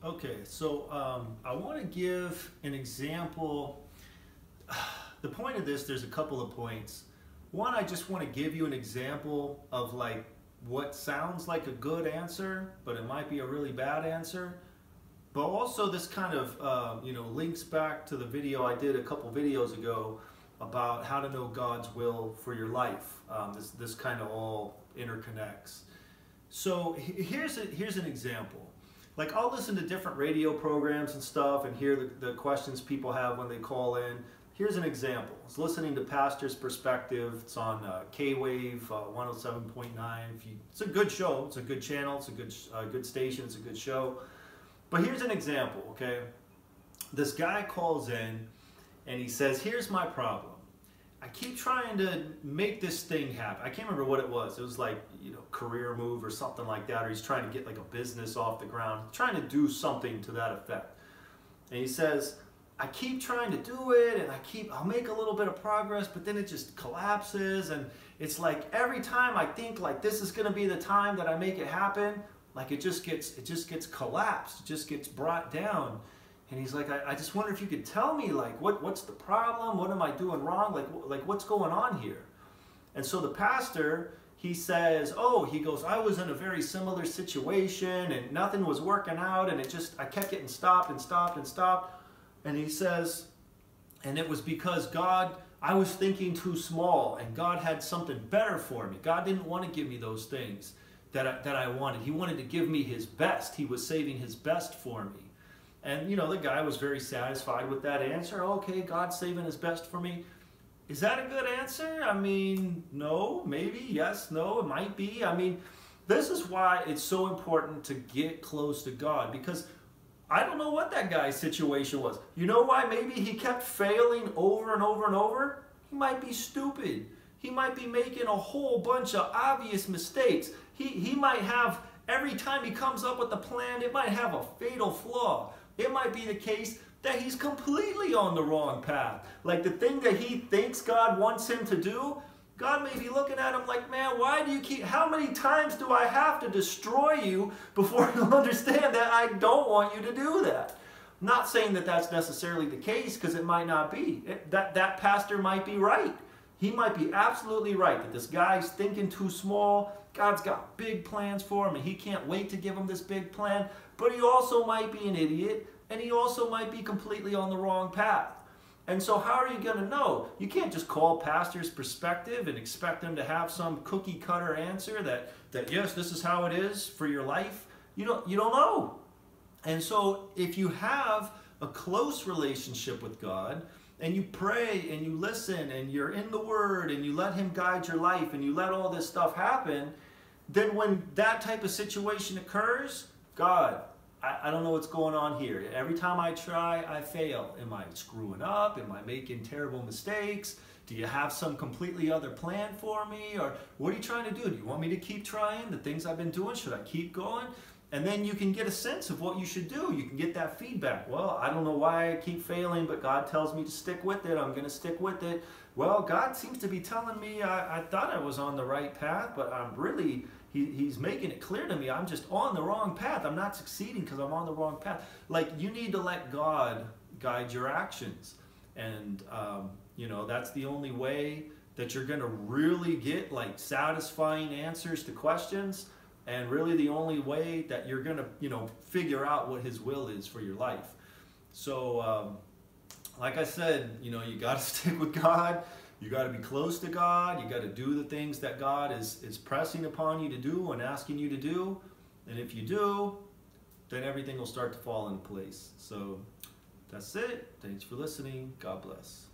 Okay, so I want to give an example. The point of this, there's a couple of points. One, I just want to give you an example of like what sounds like a good answer, but it might be a really bad answer. But also this kind of links back to the video I did a couple videos ago about how to know God's will for your life. This kind of all interconnects. So here's an example. Like I'll listen to different radio programs and stuff and hear the questions people have when they call in. Here's an example. I was listening to Pastor's Perspective. It's on K-Wave 107.9. It's a good show. It's a good channel. It's a good station. It's a good show. But here's an example, okay? This guy calls in and he says, here's my problem. I keep trying to make this thing happen. I can't remember what it was. It was like, career move or something like that, or he's trying to get like a business off the ground, trying to do something to that effect. And he says, I keep trying to do it and I'll make a little bit of progress, but then it just collapses. And it's like every time I think like this is going to be the time that I make it happen, like it just gets collapsed, it just gets brought down. And he's like, I just wonder if you could tell me like what's the problem? What am I doing wrong? Like what's going on here? And so the pastor, he says, he goes, I was in a very similar situation and nothing was working out and I kept getting stopped and stopped and stopped. And he says, and it was because I was thinking too small and God had something better for me. God didn't want to give me those things that I wanted. He wanted to give me his best. He was saving his best for me. And the guy was very satisfied with that answer. Okay, God's saving his best for me. Is that a good answer? I mean, no, maybe, yes, no, it might be. I mean, this is why it's so important to get close to God, because I don't know what that guy's situation was. You know why maybe he kept failing over and over and over? He might be stupid. He might be making a whole bunch of obvious mistakes. He might have, every time he comes up with a plan, it might have a fatal flaw. It might be the case that he's completely on the wrong path. Like the thing that he thinks God wants him to do, God may be looking at him like, man, how many times do I have to destroy you before you'll understand that I don't want you to do that? I'm not saying that that's necessarily the case, because it might not be. That pastor might be right. He might be absolutely right that this guy's thinking too small. God's got big plans for him and he can't wait to give him this big plan. But he also might be an idiot, and he also might be completely on the wrong path. And so how are you going to know? You can't just call Pastor's Perspective and expect them to have some cookie cutter answer that yes, this is how it is for your life. You don't know. And so if you have a close relationship with God, and you pray and you listen and you're in the Word and you let him guide your life and you let all this stuff happen, then when that type of situation occurs, God, I don't know what's going on here. Every time I try, I fail. Am I screwing up? Am I making terrible mistakes? Do you have some completely other plan for me? Or what are you trying to do? Do you want me to keep trying the things I've been doing? Should I keep going? And then you can get a sense of what you should do. You can get that feedback. Well, I don't know why I keep failing, but God tells me to stick with it. I'm going to stick with it. Well, God seems to be telling me I thought I was on the right path, but He's making it clear to me I'm just on the wrong path. I'm not succeeding because I'm on the wrong path. Like, you need to let God guide your actions. And, that's the only way that you're going to really get, like, satisfying answers to questions. And really the only way that you're going to, figure out what his will is for your life. So, like I said, you got to stick with God. You got to be close to God. You got to do the things that God is pressing upon you to do and asking you to do. And if you do, then everything will start to fall into place. So that's it. Thanks for listening. God bless.